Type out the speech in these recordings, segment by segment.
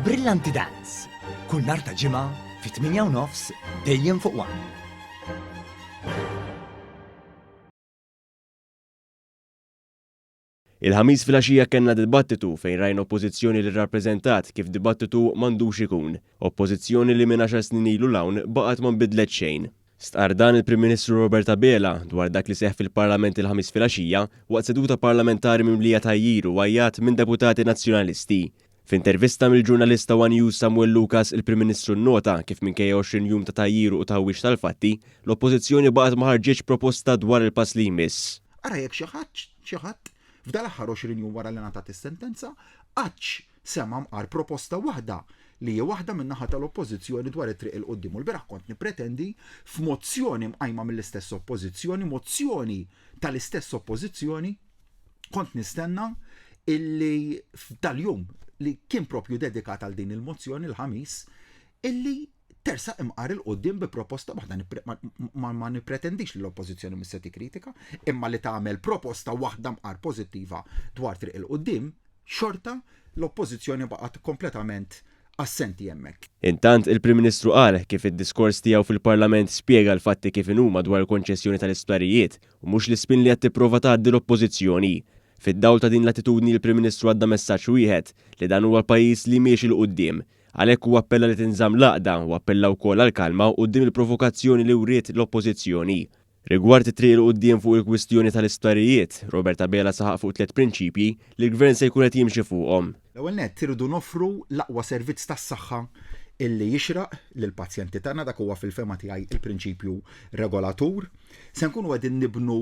Brillanti Dance. Kull nhar ta' ġimgħa fit-8:30 dejjem fuq One. Il-ħamis filgħaxija kellna dibattitu fejn rajna oppożizzjoni li rrappreżentat kif dibattitu m'għandux ikun. Oppożizzjoni li minn 10 snin ilu l-hawn baqgħet ma nbidlet xejn. Stqar dan il-Prim Ministru Robert Abela dwar dak li seħħ fil-Parlament il-ħamis filgħaxija waqt seduta parlamentari mimlija tajjiru għajjat minn deputati nazzjonalisti. F'intervista mill-ġurnalista One News Samuel Lucas il-Prim Ministru nnota kif minkejja 20 jum ta' tajjiru u tawwix tal-fatti, l-oppożizzjoni baqgħet ma ħarġitx proposta dwar il-pass li jmiss. Ara jekk xi ħadd f'dal aħħar 20 jum wara li ngħatat is-sentenza għadx sema mqar proposta waħda li hija waħda min-naħa tal-oppożizzjoni dwar it-triq il qudiem u l-beraħ kont nippretendi f'mozzjoni mqajma mill-istess oppożizzjoni, mozzjoni tal-istess oppożizzjoni, kont nistenna illi f'dal-jum li kien propju dedikat għal din il-mozzjoni l-ħamis illi tersa imqar il-qoddim bi proposta waħda ma nipretendix li l-oppożizzjoni mis se tikkritika, imma li tagħmel proposta waħda mqar pożittiva dwar triq il-qoddim, xorta l-oppożizzjoni baqgħet kompletament assenti hemmhekk. Intant il-Prim Ministru qal kif id-diskors tiegħu fil-Parlament spjega l-fatti kif inhuma dwar il-konċessjoni tal-isptarijiet u mhux l-ispin li qed tipprova tgħaddi l-oppożizzjoni. Fid-dawl ta' din l-attitudni il-Prim Ministru għadda messaġġ wieħed li dan huwa l-pajjiż li miexi l quddiem. Għalhekk huwa appella li tinżamm l-għaqda u appella wkoll għall-kalma quddiem il-provokazzjoni li wriet l-oppożizzjoni. Rigward it-triq il quddiem fuq il-kwistjoni tal-isptarijiet, Robert Abela saħaq fuq 3 prinċipji li l-Gvern se jkun qed jimxi fuqhom. L-ewwel nett iridu noffru l-aqwa servizz tas-saħħa illi jixraq lill-pazjenti tagħna, dak huwa fil-fema tiegħi il-prinċipju regolatur. Se nkunu qegħdin nibnu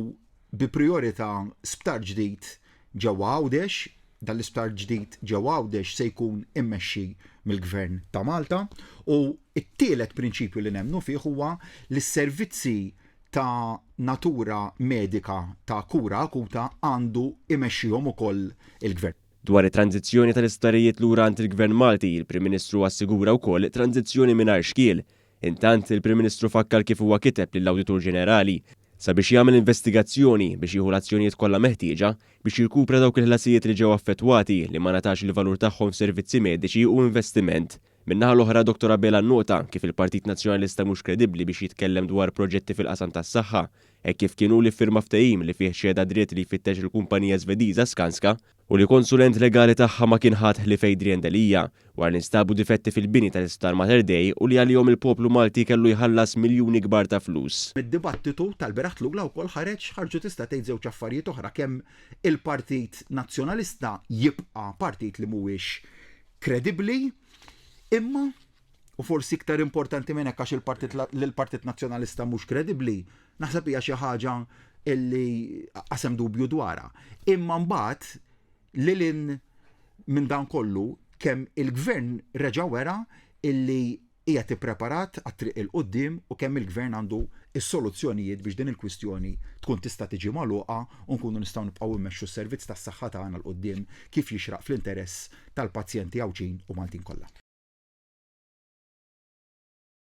bi priorità sptar ġdid ġewwa Għawdex, dal-isptar ġdid ġewwa Għawdex se jkun immexxi mill-Gvern ta' Malta u t-tielet prinċipju li nemmnu fih huwa li s-servizzi ta' natura medika ta' kura akuta għandu imexxihom ukoll il-Gvern. Dwar it-tranzizzjoni tal-isptarijiet lura għand il-Gvern Malti, il-Prim Ministru assigura wkoll tranzizzjoni mingħajr xkiel. Intant il-Prim Ministru fakkar kif huwa kiteb lill-Awditur Ġenerali sabiex jagħmel investigazzjoni biex jieħu l-azzjonijiet kollha meħtieġa biex jirkupra dawk il-ħlasijiet li ġew affettwati li ma natax il-valur tagħhom f'servizzi mediċi u investiment. Min-naħa l-oħra Dr. Abela nnota kif il-Partit Nazzjonalista mhux kredibbli biex jitkellem dwar proġetti fil-qasam tas-saħħa hekk kif kienu li firma ftehim li fih xhieda dritt li jfittex il-kumpanija Żvediża Skanska u li konsulent legali tagħha ma kien ħadd li Fejdrien Delija war li nstabu difetti fil-bini tal-Isptar Mater Dei u li għalihom il-poplu Malti kellu jħallas miljuni kbar ta' flus. Mid-dibattitu tal-beraħ tlugla wkoll ħarġu tista' tgħid żewġ affarijiet oħra kemm il-Partit Nazzjonalista jibqa' partit li mhuwiex kredibbli, imma u forsi iktar importanti minn hekk għax il-Partit Nazzjonalista mhux kredibbli, naħseb hija xi ħaġa illi qasem dubju dwarha. Imma mbagħad lilin minn dan kollu kemm il-Gvern reġa' wera illi hija tippreparat għat-triq il-qudiem u kemm il-Gvern għandu is-soluzzjonijiet biex din il-kwistjoni tkun tista' tiġi magħluqa u nkunu nistgħu nibqgħu immexxu s-servizz tas-saħħa tagħna l qudiem kif jixraq fl-interess tal-pazjenti Għawġin u Maltin kollha.